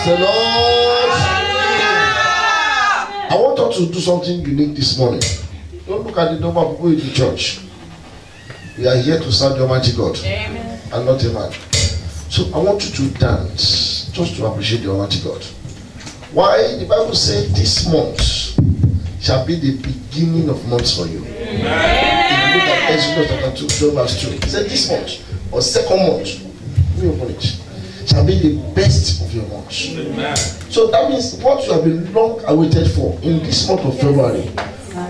the Lord. I want us to do something unique this morning. Don't look at the number of people in the church. We are here to serve the Almighty God. Amen. And not a man. So I want you to dance just to appreciate the Almighty God. Why? The Bible says this month shall be the beginning of months for you. Amen. If you look at Exodus chapter 2, verse 2, it said this month or second month, we open it, shall be the best of your months. Amen. So that means what you have been long awaited for in this month of February,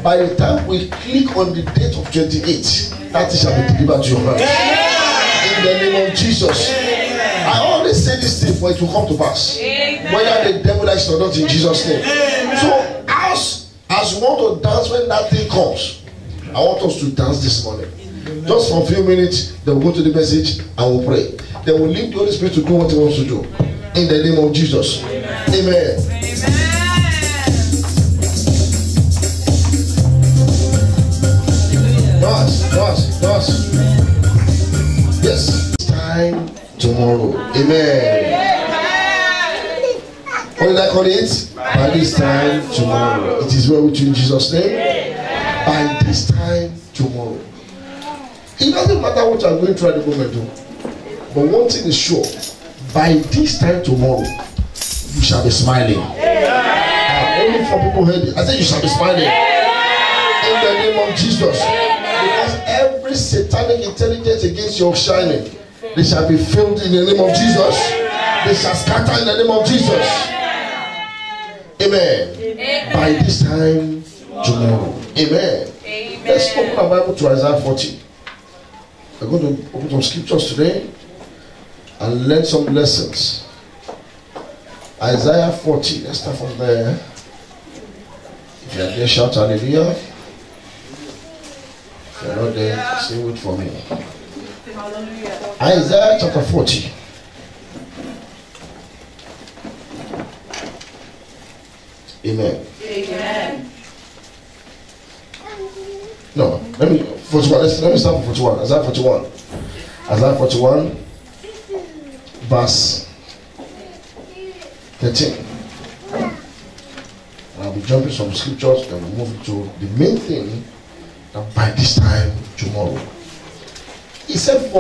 by the time we click on the date of 28, that shall be delivered to your hands. In the name of Jesus. I always say this thing, but it will come to pass. Whether the devil likes it or not, in Jesus' name. So as you want to dance when that thing comes, I want us to dance this morning. Just for a few minutes, then we'll go to the message and we'll pray. Then we'll leave the Holy Spirit to do what he wants to do. In the name of Jesus. Amen. Dance. Yes. Time tomorrow. Amen. What did I call it? By this time tomorrow. It is well with you in Jesus' name. By this time tomorrow. It doesn't matter what you are going through at the moment, but one thing is sure: by this time tomorrow, you shall be smiling. Only for people heard it. I said you shall be smiling. In the name of Jesus. Because every satanic intelligence against your shining, they shall be filled in the name of Jesus. They shall scatter in the name of Jesus. Amen. By this time tomorrow. Amen. Let's open our Bible to Isaiah 40. We're going to open some scriptures today and learn some lessons. Isaiah 40. Let's start from there. If you are there, shout hallelujah. If you are not there, say it for me. Isaiah chapter 40. Amen. Amen. No, let me start from 41. Isaiah 41. Isaiah 41, verse 13. I'll be jumping some scriptures and we'll move to the main thing, that by this time tomorrow. He said,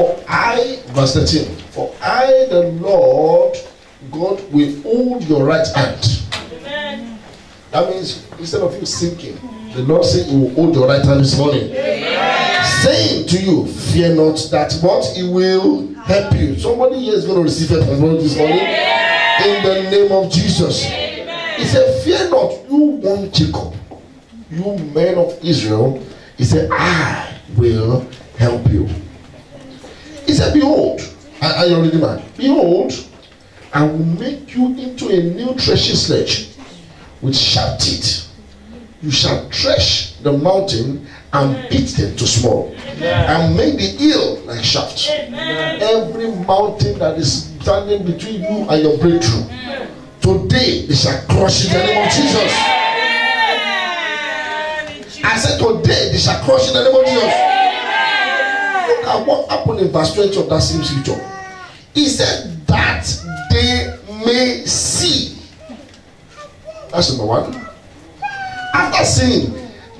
verse 13, for I, the Lord God, will hold your right hand. Amen. That means instead of you sinking, the Lord said he will hold your right hand this morning. Amen. Saying to you, fear not that what he will help you. Somebody here is going to receive help from God this morning. Amen. In the name of Jesus. Amen. He said, fear not, you one Jacob, you men of Israel. He said, I will help you. He said, behold, are you already man? Behold, I will make you into a new threshing sledge with sharp teeth. You shall thresh the mountain and beat them to small. Amen. And make the hill like shafts. Amen. Every mountain that is standing between you and your breakthrough, today they shall crush in the name of Jesus. I said today they shall crush in the name of Jesus. Look at what happened in verse 20 of that same scripture. He said that they may see. That's number one. After saying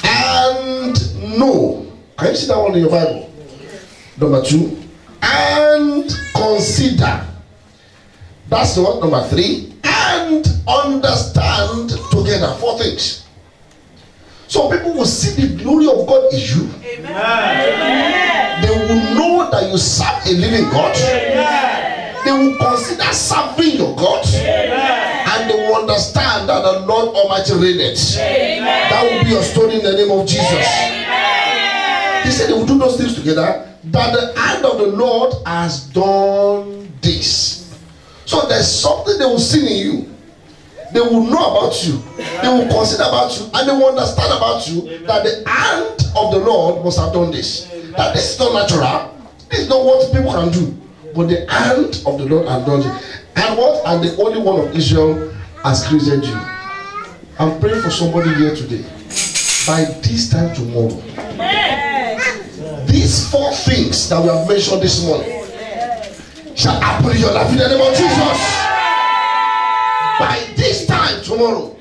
and know. Can you see that one in your Bible? Number two, and consider. That's the one. Number three, and understand together. 4 things. So people will see the glory of God in you. Amen. They will know that you serve a living God. Amen. They will consider serving your God. Amen. And they will understand that the Lord Almighty reigneth. That will be your story in the name of Jesus. Amen. He said they will do those things together, that the hand of the Lord has done this. So there's something they will see in you. They will know about you. They will consider about you. And they will understand about you that the hand of the Lord must have done this. That this is not natural. This is not what people can do. But the hand of the Lord has done it. And what? And the only one of Israel has created you. I'm praying for somebody here today. By this time tomorrow, these 4 things that we have mentioned this morning shall happen in your life in the name of Jesus. By this time tomorrow.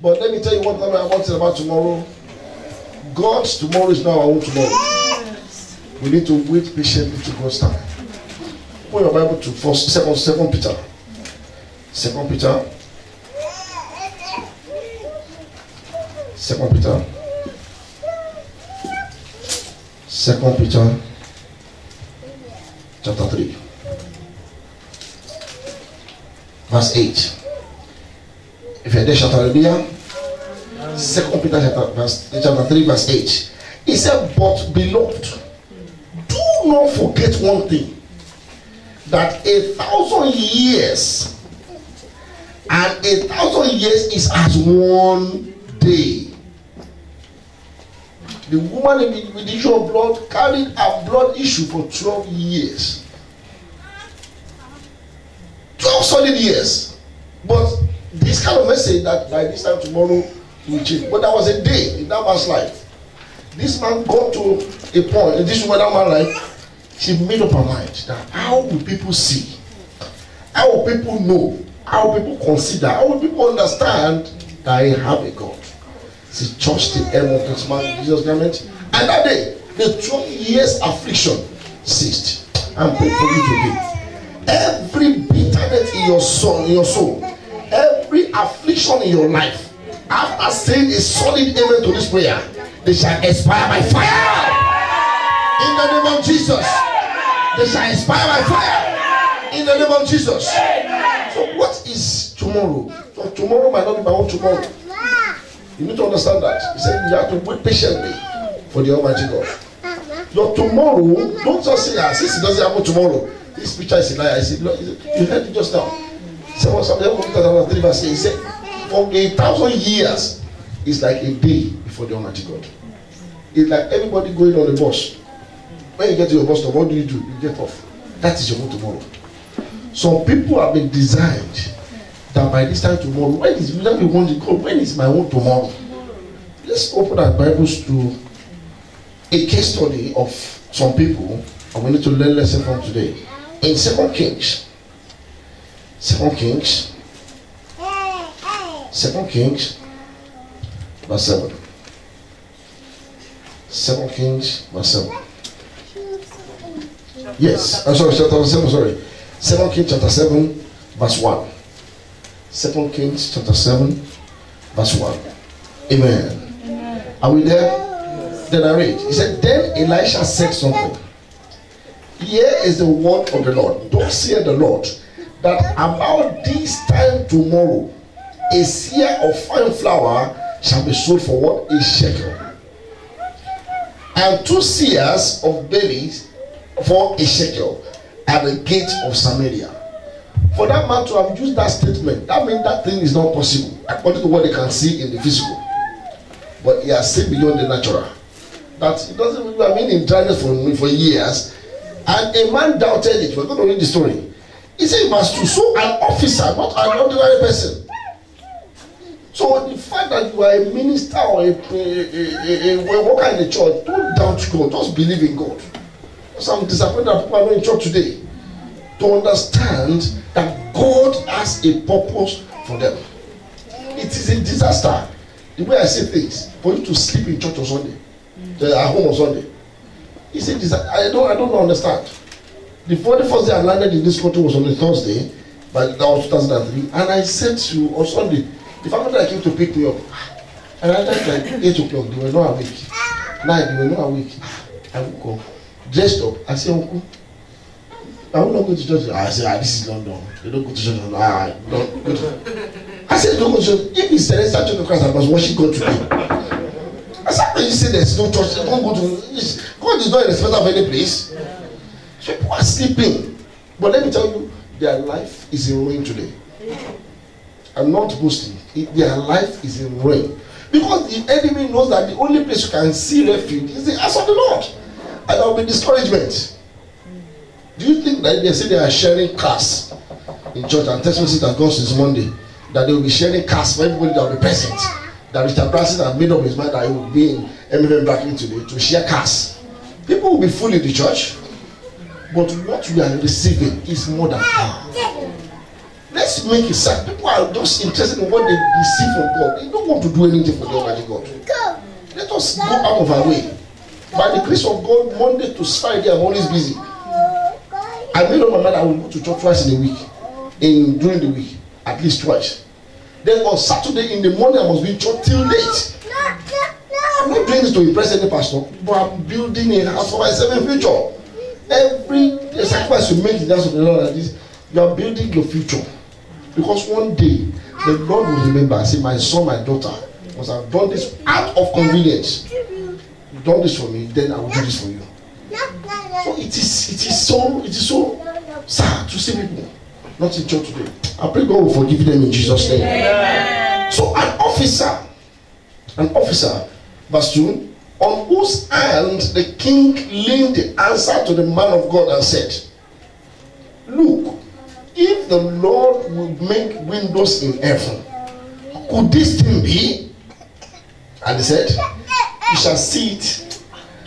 But let me tell you what I want to say about tomorrow. God's tomorrow is not our own tomorrow. We need to wait patiently to God's time. Put your Bible to Second Peter. 2 Peter. 2 Peter. 2 Peter chapter 3. Verse 8. If you're there, shout hallelujah. 2 Peter chapter 3, verse 8. He said, but beloved, do not forget one thing, that 1,000 years and 1,000 years is as one day. The woman with the issue of blood carried a blood issue for 12 years. 12 solid years. But this kind of message that by this time tomorrow will change. But that was a day in that man's life. This man got to a point, in this woman, that man's life, she made up her mind that how will people see? How will people know? How will people consider? How will people understand that I have a God? She touched the hem of this man, Jesus' garment, and that day, the 12 years affliction ceased. I'm praying for you today. Every bitterness in your soul, every affliction in your life, after saying a solid amen to this prayer, they shall expire by fire. In the name of Jesus. They shall expire by fire. In the name of Jesus. So what is tomorrow? So tomorrow might not be my own tomorrow. You need to understand that. He said you have to wait patiently for the Almighty God. Your tomorrow, don't just say, since it doesn't happen tomorrow, this picture is a lie. I said, you heard it just now. Something verse 8. He said, for 1,000 years is like a day before the Almighty God. It's like everybody going on the bus. When you get to your bus stop, what do? You get off. That is your own tomorrow. Some people have been designed that by this time tomorrow, when is my own tomorrow? Let's open our Bibles to a case study of some people, and we need to learn a lesson from today. In 2 Kings, 2 Kings, verse 7. 2 Kings, verse 7. Yes, I'm sorry, chapter 7, sorry. 2 Kings, chapter 7, verse 1. 2 Kings, chapter 7, verse 1. Amen. Are we there? Yes. Then I read. He said, then Elisha said something. Here is the word of the Lord. Thus saith the Lord, that about this time tomorrow, a seah of fine flour shall be sold for what? A shekel. And 2 seahs of barley for a shekel at the gate of Samaria. For that man to have used that statement, that means that thing is not possible according to what they can see in the physical. But he has seen beyond the natural. That it doesn't mean, I mean, in dryness for years. And a man doubted it. We're going to read the story. He said he must do so, an officer, not an ordinary person. So the fact that you are a minister or a worker in the church, don't doubt God. Just believe in God. So I'm disappointed that people are not in church today to understand that God has a purpose for them. It is a disaster, the way I say things, for you to sleep in church on Sunday, at home on Sunday. It's a disaster. I don't understand. The very first day I landed in this country was on a Thursday, but that was 2003, and I said to on Sunday, the family that came to pick me up, and I left like 8 o'clock, they were not awake. 9, they were not awake. I woke up, dressed up. I said, Uncle, I will not go to church. I said, this is London. They don't go to church. Don't go to. I said, don't go to church. If it's the Church of Christ, I must worship God today. I said, when you say there's no church, don't go to. God is not in respect of any place. People are sleeping. But let me tell you, their life is in ruin today. I'm not boasting. Their life is in ruin. Because the enemy knows that the only place you can see refuge is the house of the Lord. And there will be discouragement. Do you think that they say they are sharing cars in church and text message that goes since Monday? That they will be sharing cars for everybody that will be present? That Richard Branson has made up his mind that he will be in MFM Blacking today to share cars. People will be full in the church. But what we are receiving is more than power. Let's let's make it sad. People are just interested in what they receive from God. They don't want to do anything for the Almighty God. Let us go out of our way. By the grace of God, Monday to Friday, I'm always busy. I made up my mind I will go to church twice in a week. During the week, at least twice. Then on Saturday in the morning, I must be in church till late. I'm not doing this to impress any pastor, but I'm building a house for myself in future. Every sacrifice you make in the house of the Lord like this, you are building your future. Because one day, the Lord will remember and say, my son, my daughter, must have done this out of convenience. You've done this for me, then I will do this for you. So it is so sad to see people not in church today. I pray God will forgive them in Jesus' name. Amen. So an officer, verse 2, on whose hand the king leaned the answer to the man of God and said, look, if the Lord will make windows in heaven, could this thing be? And he said, you shall see it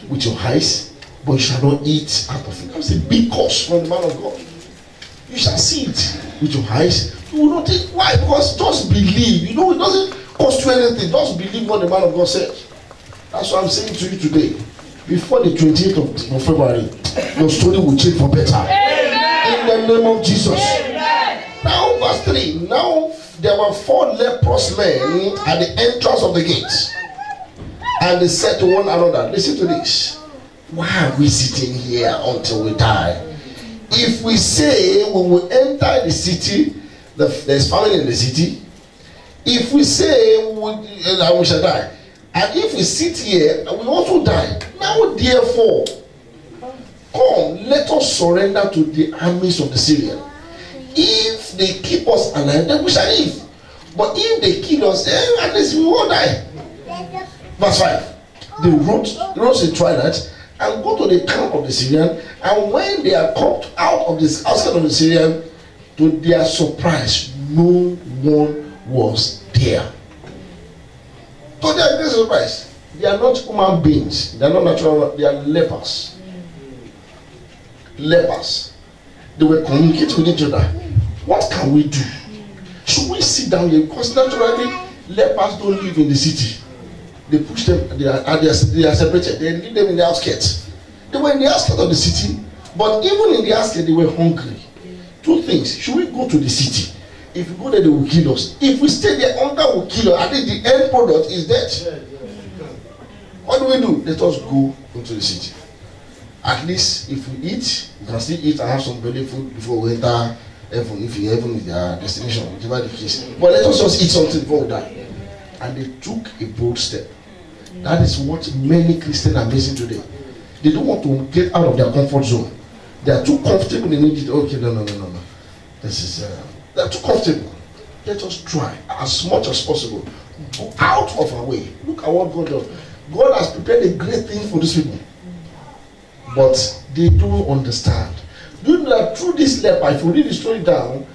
with your eyes, but you shall not eat out of it. That was a big cost from the man of God. You shall see it with your eyes. You will not eat. Why? Because just believe. You know, it doesn't cost you anything. Just believe what the man of God said. That's what I'm saying to you today. Before the 28th of February, your story will change for better. Amen. In the name of Jesus. Amen. Now, verse 3. Now, there were 4 leprous men at the entrance of the gate. And they said to one another, listen to this. Why are we sitting here until we die? If we say we will enter the city, there's famine in the city. If we say we shall die, and if we sit here, we also die. Now therefore, come, let us surrender to the armies of the Syrians. If they keep us alive, then we shall live. But if they kill us, then at least we will die. Verse 5. They rose a twilight and go to the camp of the Syrian, and when they are come out of this outskirts of the Syrian, to their surprise, no one was there. To their great surprise, they are not human beings, they are not natural, they are lepers. Lepers. They were communicating with each other. What can we do? Should we sit down here? Because naturally, lepers don't live in the city. They push them, they are separated. They leave them in the outskirts. They were in the outskirts of the city, but even in the outskirts, they were hungry. 2 things. Should we go to the city? If we go there, they will kill us. If we stay there, hunger will kill us. I think the end product is death. What do? Let us go into the city. At least if we eat, we can still eat and have some belly food before we enter heaven. If heaven is their destination, whatever the case. But let us just eat something before we die. And they took a bold step. That is what many Christians are missing today. They don't want to get out of their comfort zone. They are too comfortable in it. Okay, no. This is they are too comfortable. Let us try as much as possible. Go out of our way. Look at what God does. God has prepared a great thing for these people. But they don't understand. Do you know that through this leper, if you read the story down,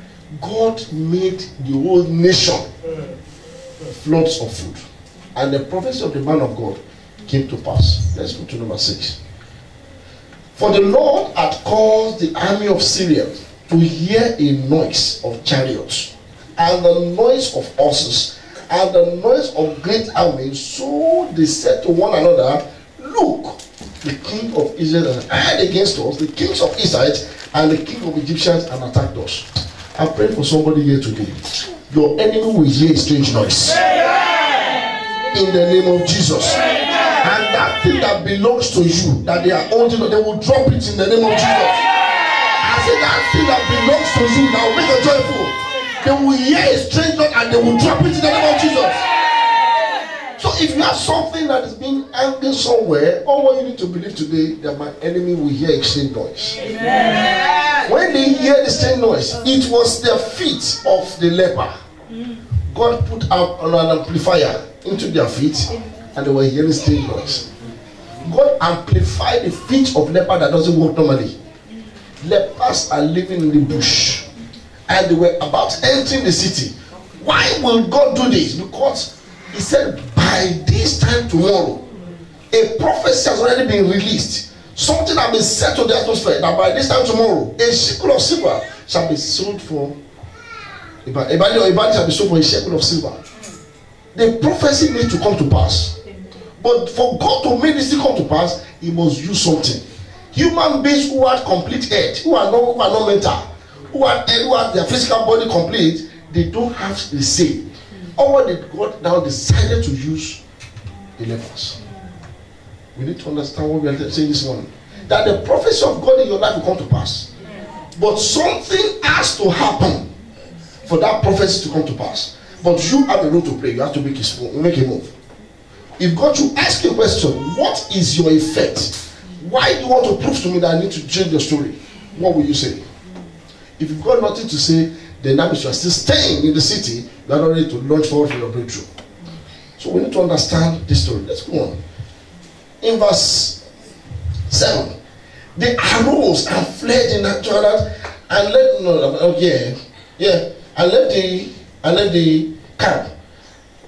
God made the whole nation floods of food. And the prophecy of the man of God came to pass. Let's go to number 6. For the Lord had caused the army of Syria to hear a noise of chariots, and the noise of horses, and the noise of great armies. So they said to one another, look, the king of Israel had against us, the kings of Israel and the king of Egyptians, and attacked us. I pray for somebody here today. Your enemy will hear a strange noise. In the name of Jesus. And that thing that belongs to you, that they are holding, they will drop it in the name of Jesus. I say that thing that belongs to you, now make a joyful. They will hear a strange noise and they will drop it in the name of Jesus. So if you have something that is being hanging somewhere, all what you need to believe today, that my enemy will hear a strange noise. Amen. When they hear the strange noise, it was the feet of the leper. God put out an amplifier into their feet, and they were hearing strange noise. God amplified the feet of leper that doesn't work normally. Lepers are living in the bush, and they were about entering the city. Why will God do this? Because He said, by this time tomorrow, a prophecy has already been released. Something has been set to the atmosphere that by this time tomorrow, a shekel of silver shall be sold for a barley shall be sold for a shekel of silver. The prophecy needs to come to pass. But for God to make this thing come to pass, he must use something. Human beings who are complete head, who are not mental, who have their physical body complete, they don't have the say. Or God now decided to use the lepers. We need to understand what we are saying this morning. That the prophecy of God in your life will come to pass. But something has to happen for that prophecy to come to pass. But you have a role to play. You have to make a move. If God should ask you a question, what is your effect? Why do you want to prove to me that I need to change the story? What will you say? If you've got nothing to say, then that means you are still staying in the city. You are not ready to launch forward for your breakthrough. So we need to understand this story. Let's go on. In verse 7, they arose and fled in that Jordan and left the camp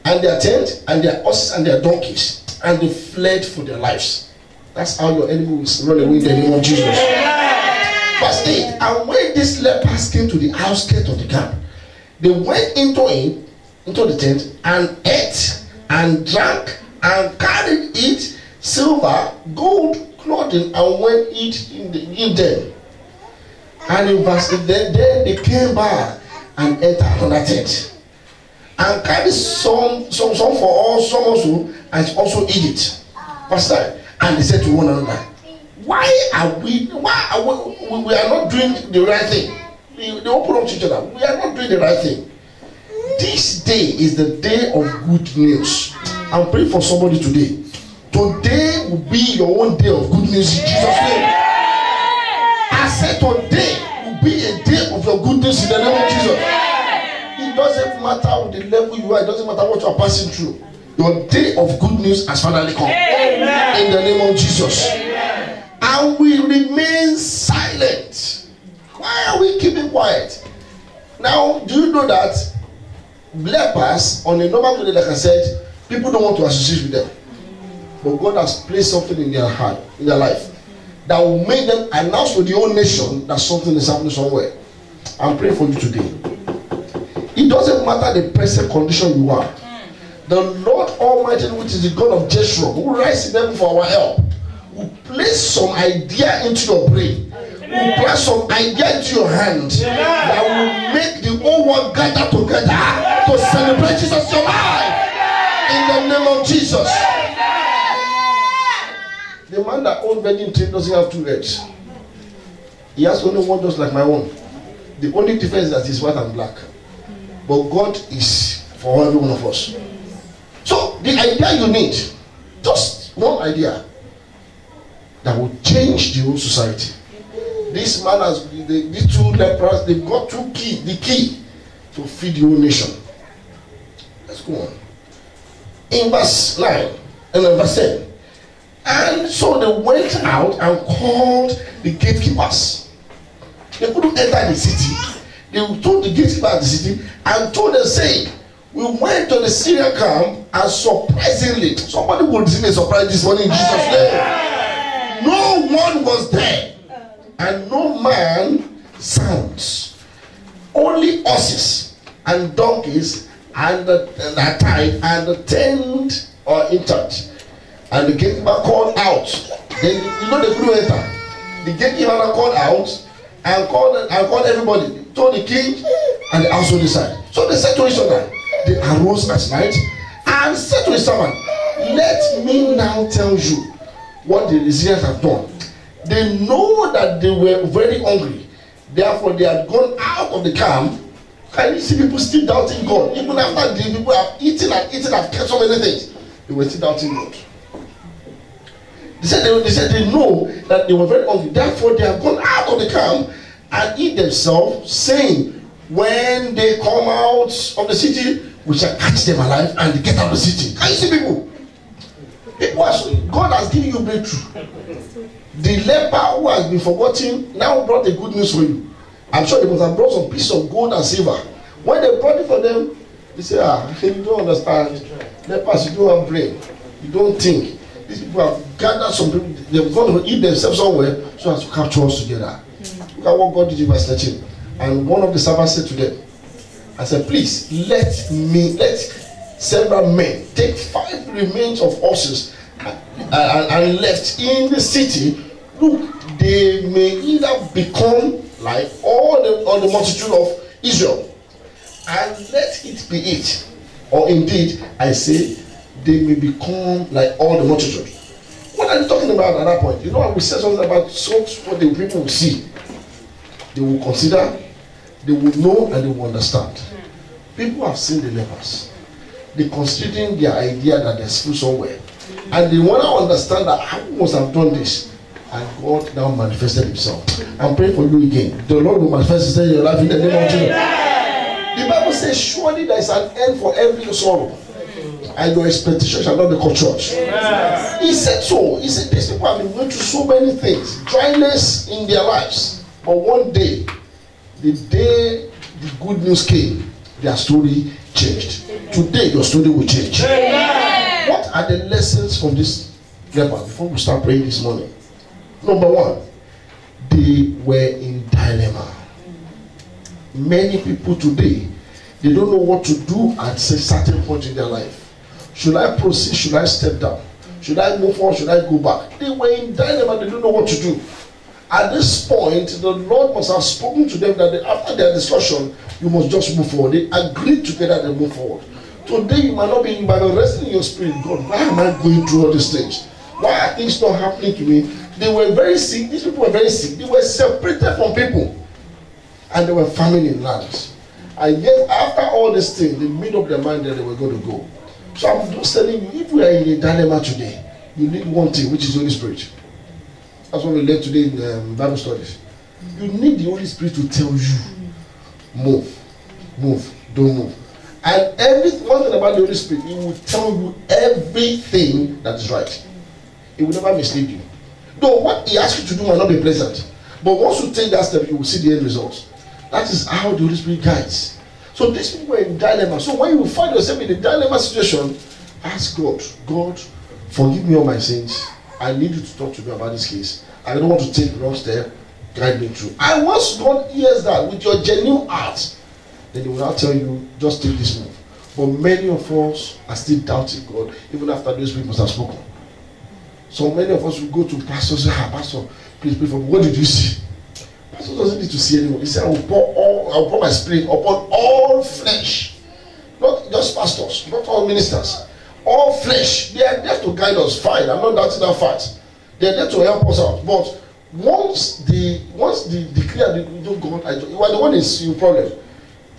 and their tent and their horses and their donkeys, and they fled for their lives. That's how your enemy will run away in the name of Jesus. Verse 8, and when these lepers came to the outskirts of the camp, they went into the tent and ate and drank and carried it silver, gold, clothing, and went in them. And in verse 8, then they came back and entered another tent and carried some for all, some also, and also eat it. Verse 9, and they said to one another, why are we not doing the right thing? They open up to each other. We are not doing the right thing. This day is the day of good news. I'm praying for somebody today. Today will be your own day of good news in Jesus' name. I said today will be a day of your good news in the name of Jesus. It doesn't matter the level you are. It doesn't matter what you are passing through. Your day of good news has finally come. In the name of Jesus. And we remain silent. Why are we keeping quiet? Now, do you know that lepers on a normal day, like I said, people don't want to associate with them. But God has placed something in their heart, in their life, that will make them announce to the whole nation that something is happening somewhere. I'm praying for you today. It doesn't matter the present condition you are. The Lord Almighty, which is the God of Jeshurun, who rises in them for our help, will place some idea into your brain, will place some idea into your hand, that will make the whole world gather together to celebrate Jesus your life. In the name of Jesus. The man that owns wedding tree doesn't have two heads. He has only one, just like my own. The only difference is that he's white and black. But God is for every one of us. So the idea you need, just one idea that will change the whole society. This man has these two lepers, they've got the key to feed the whole nation. Let's go on. In verse 9 and then verse 10. And so they went out and called the gatekeepers. They couldn't enter the city. They told the gatekeeper of the city and told them, saying, we went to the Syrian camp and surprisingly, somebody will receive a surprise this morning in Jesus' name. No one was there and no man sounds. Only horses and donkeys and the tide and the tent are intact. And the gatekeeper called out. Then they couldn't enter. The gatekeeper called out and called everybody. Told the king and the household inside. So they said to each other, they arose at night and said to his servant, let me now tell you what the Syrians have done. They know that they were very hungry. Therefore they had gone out of the camp. Can you see people still doubting God? Even after the people have eaten and kept so many things, they were still doubting God. They said they know that they were very hungry. Therefore they have gone out of the camp and eat themselves, saying, when they come out of the city, we shall catch them alive and get out of the city. Can you see people? God has given you breakthrough. The leper who has been forgotten now brought the good news for you. I'm sure they must have brought some pieces of gold and silver. When they brought it for them, they say, you don't understand. Lepers, you don't have brain. You don't think. These people have gathered some people. They've gone to eat themselves somewhere so as to capture us together. Look at what God did in verse 13. And one of the servants said to them, I said, please let several men take 5 remains of horses and left in the city. Look, they may either become like all the multitude of Israel, and let it be it, or indeed I say they may become like all the multitude. What are you talking about at that point? You know, I will say something about what the people will see, they will consider, they will know, and they will understand. People have seen the lepers. They considering their idea that there's food somewhere, and they want to understand that how must have done this, and God now manifested himself. I'm praying for you again. The Lord will manifest himself in your life in the name of Jesus. The Bible says, surely there is an end for every sorrow, and your expectation shall not be cut short. He said so. He said these people have been going through so many things, dryness in their lives, but one day, the day the good news came, their story changed. Today your story will change. What are the lessons from this leper before we start praying this morning? Number 1, they were in dilemma. Many people today, they don't know what to do at a certain point in their life. Should I proceed? Should I step down? Should I move forward? Should I go back? They were in dilemma. They don't know what to do. At this point, the Lord must have spoken to them that after their discussion, you must just move forward. They agreed together to move forward. Today, you might be resting in your spirit. God, why am I going through all these things? Why are things not happening to me? They were very sick. These people were very sick. They were separated from people. And they were famine in lands. And yet, after all these things, they made up their mind that they were going to go. So I'm just telling you, if we are in a dilemma today, you need one thing, which is Holy Spirit. That's what we learned today in Bible studies. You need the Holy Spirit to tell you, move, don't move. And one thing about the Holy Spirit, He will tell you everything that is right. He will never mislead you. Though what He asks you to do might not be pleasant, but once you take that step, you will see the end results. That is how the Holy Spirit guides. So these people were in dilemma. So when you find yourself in a dilemma situation, ask God, God, forgive me all my sins. I need you to talk to me about this case. I don't want to take the wrong step. Guide me through. And once God hears that with your genuine heart, then He will now tell you, just take this move. But many of us are still doubting God, even after those people have spoken. So many of us will go to pastors and say, Pastor, please pray for me. What did you see? Pastor doesn't need to see anyone. He said, I will pour my spirit upon all flesh. Not just pastors, not all ministers. All flesh. They are there to guide us. Fine, I'm not doubting that fact. They are there to help us out. But once they declare God, you are the one is your problem.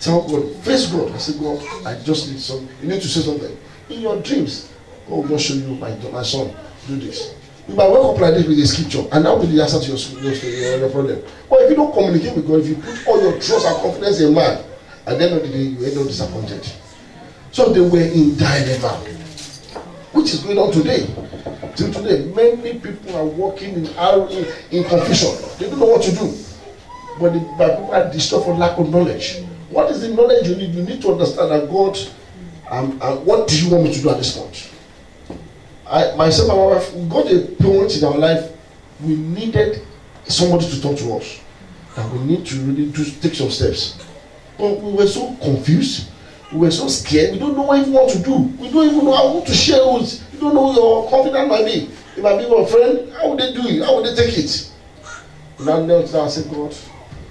Tell God, face God. I say, God, I just need something. You need to say something. In your dreams, God will just show you, my son, do this. You might wake up like this with a scripture, and that will be the answer to your problem. But if you don't communicate with God, if you put all your trust and confidence in man, at the end of the day, you end up disappointed. So they were in dilemma, which is going on today. Till today, many people are walking in confusion. They don't know what to do. But people are disturbed for lack of knowledge. What is the knowledge you need? You need to understand that God, what do you want me to do at this point? Myself and my wife, we got a point in our life, we needed somebody to talk to us. And we need to really take some steps. But we were so confused. We were so scared. We don't know what we want to do. We don't even know how to share with. You don't know who your confidence might be. It might be your friend. How would they do it? How would they take it? Now I said, God,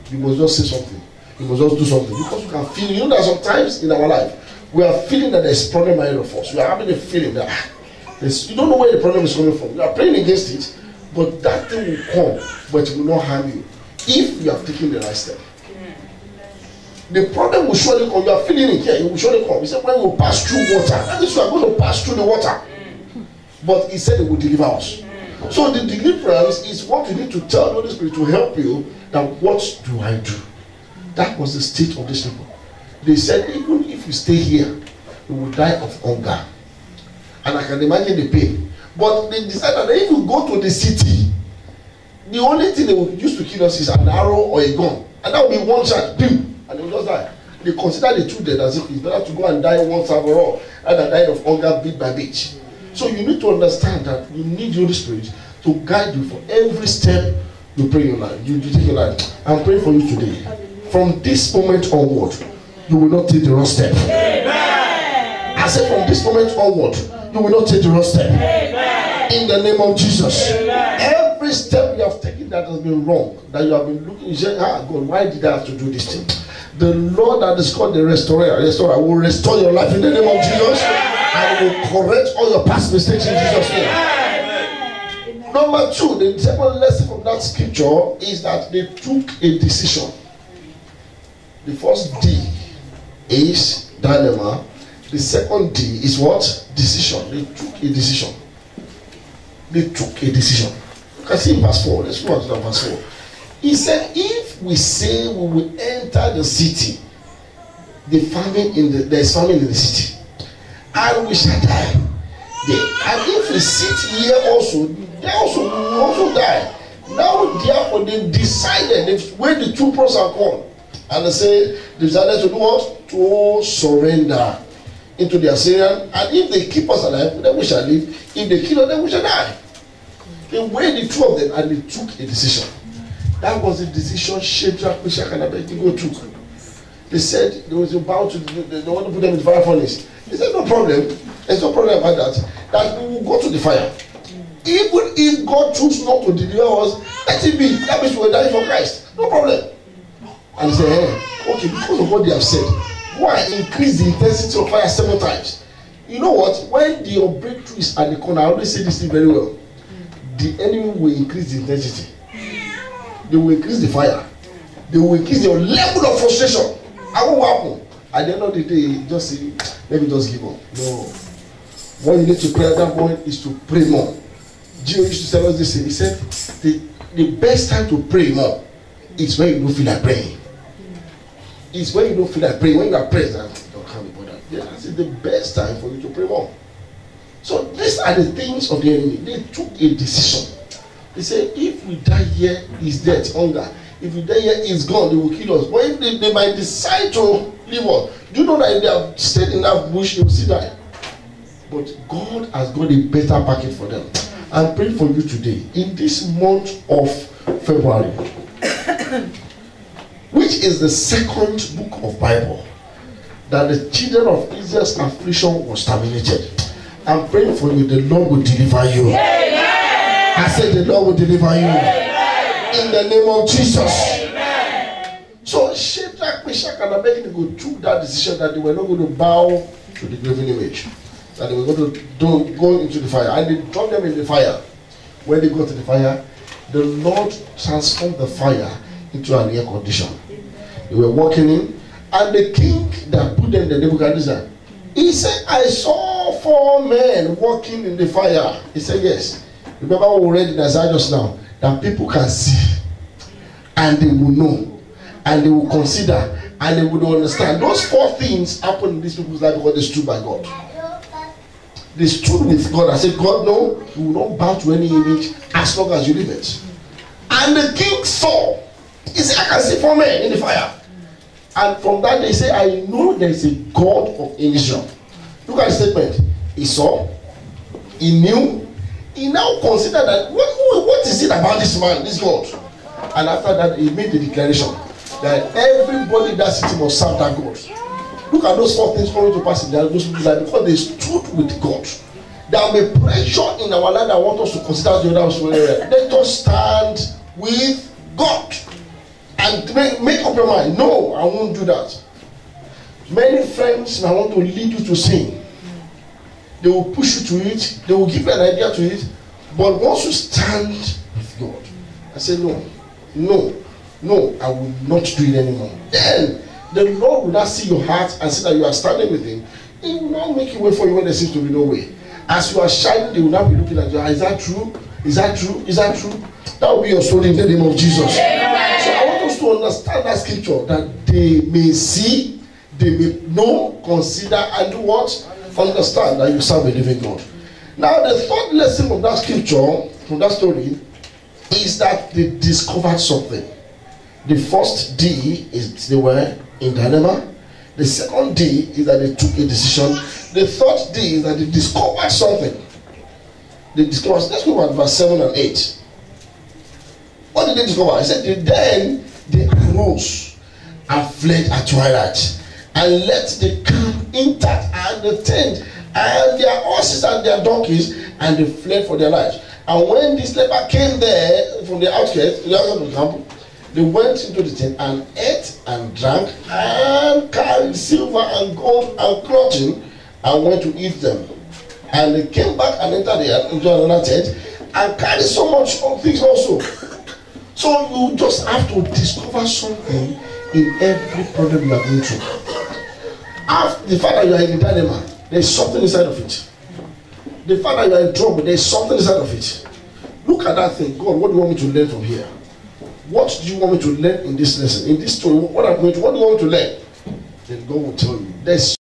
you must just say something. You must just do something. Because you can feel, you know that sometimes in our life, we are feeling that there's a problem ahead of us. We are having a feeling that you don't know where the problem is coming from. You are praying against it, but that thing will come, but it will not harm you if you have taken the right step. The problem will surely come. You are feeling it here, it will surely come. He said, when we pass through water, that means you are going to pass through the water. But He said He will deliver us. So the deliverance is what you need to tell the Holy Spirit to help you. That what do I do? That was the state of these people. They said, even if you stay here, you will die of hunger. And I can imagine the pain. But they decided that if you go to the city, the only thing they would use to kill us is an arrow or a gun. And that would be one shot, boom, and they will just die. They consider the two dead as if it's better to go and die once and for all rather than die of hunger bit by bit. So you need to understand that you need the Holy Spirit to guide you for every step you pray in your life. You take your life. I'm praying for you today. From this moment onward, you will not take the wrong step. I said from this moment onward, you will not take the wrong step. In the name of Jesus. Every step you have taken that has been wrong, that you have been looking, you say, God, why did I have to do this thing? The Lord that is called the restorer will restore your life in the name of Jesus, and will correct all your past mistakes in Jesus' name. Number 2, the second lesson from that scripture is that they took a decision. The first D is dilemma. The second D is what? Decision. They took a decision. They took a decision. You can see in verse 4. Let's go on to verse 4. He said, if we say we will enter the city, there's famine in the city, and we shall die there. And if we sit here also, they also will also die. Now, therefore, they decided, when the 2 pros are gone, and they say, they decided to do what? To surrender into the Assyrian. And if they keep us alive, then we shall live. If they kill us, then we shall die. They weighed the 2 of them, and they took a decision. That was the decision Shadrach, Meshach, and Abednego took. They said they was about to, they want to put them in the fire furnace. He said, no problem. There's no problem about that. That we will go to the fire. Even if God chooses not to deliver us, let it be. That means we will die for Christ. No problem. And he said, hey, okay, because of what they have said, why increase the intensity of fire 7 times? You know what? When your breakthrough is at the corner, I always say this thing very well. The enemy will increase the intensity. They will increase the fire. They will increase your level of frustration. And what will happen? At the end of the day, just say, let me just give up. No. What you need to pray at that point is to pray more. Gio used to tell us this thing. He said, the best time to pray more is when you don't feel like praying. It's when you don't feel like praying. When you are present, you can't be bothered. This is the best time for you to pray more. So these are the things of the enemy. They took a decision. They said, if we die here, is death, hunger. If we die here, it's gone. They will kill us. But if they might decide to leave us, do you know that if they have stayed in that bush, they will still die? But God has got a better package for them. I'm praying for you today, in this month of February, which is the second book of Bible, that the children of Israel's affliction was terminated. I'm praying for you, the Lord will deliver you. I said the Lord will deliver you. In the name of Jesus. So Shadrach, Meshach, and Abednego took that decision that they were not going to bow to the graven image. That they were going to go into the fire. And they dropped them in the fire. When they got to the fire, the Lord transformed the fire into an air condition. They were walking in, and the king that put them, the Nebuchadnezzar, he said, I saw 4 men walking in the fire. He said, yes. Remember what we read in Isaiah just now, that people can see, and they will know, and they will consider, and they will understand. Those 4 things happened in these people's life because they stood by God. They stood with God and said, God, no, you will not bow to any image as long as you live it. And the king saw, he said, I can see 4 men in the fire. And from that they say, I know there is a God of Israel. Look at the statement. He saw, he knew, he now considered that what is it about this man, this God? And after that, he made the declaration that everybody that city must serve that God. Look at those 4 things coming to pass in those people's life because they stood with God. There will be pressure in our life that want us to consider the other area. Let us stand with God and make up your mind. No, I won't do that. Many friends I want to lead you to sin. They will push you to it. They will give you an idea to it. But once you stand with God, I say, no, I will not do it anymore. Then the Lord will not see your heart and see that you are standing with Him. He will not make you wait for you when there seems to be no way. As you are shining, they will not be looking at you. Is that true? Is that true? Is that true? That will be your story in the name of Jesus. Amen. So I want us to understand that scripture, that they may see, they may know, consider, and do what? Understand that you serve a living God. Now the third lesson of that scripture, from that story, is that they discovered something. The first D is they were in dilemma. The second D is that they took a decision. The third D is that they discovered something. They discovered. Let's go at verse 7 and 8. What did they discover? He said, then they arose and fled at twilight and left the camp intact, and the tent, and their horses and their donkeys, and they fled for their lives. And when this leper came there from the outskirts, the outside of the camp, they went into the tent and ate and drank and carried silver and gold and clothing and went to eat them. And they came back and entered into another tent and carried so much of things also. So you just have to discover something in every problem you are going through. Ask the fact that you are in a dilemma, there is something inside of it. The fact that you are in trouble, there is something inside of it. Look at that thing. God, what do you want me to learn from here? What do you want me to learn in this lesson? In this story, what do you want me to learn? Then God will tell you. There's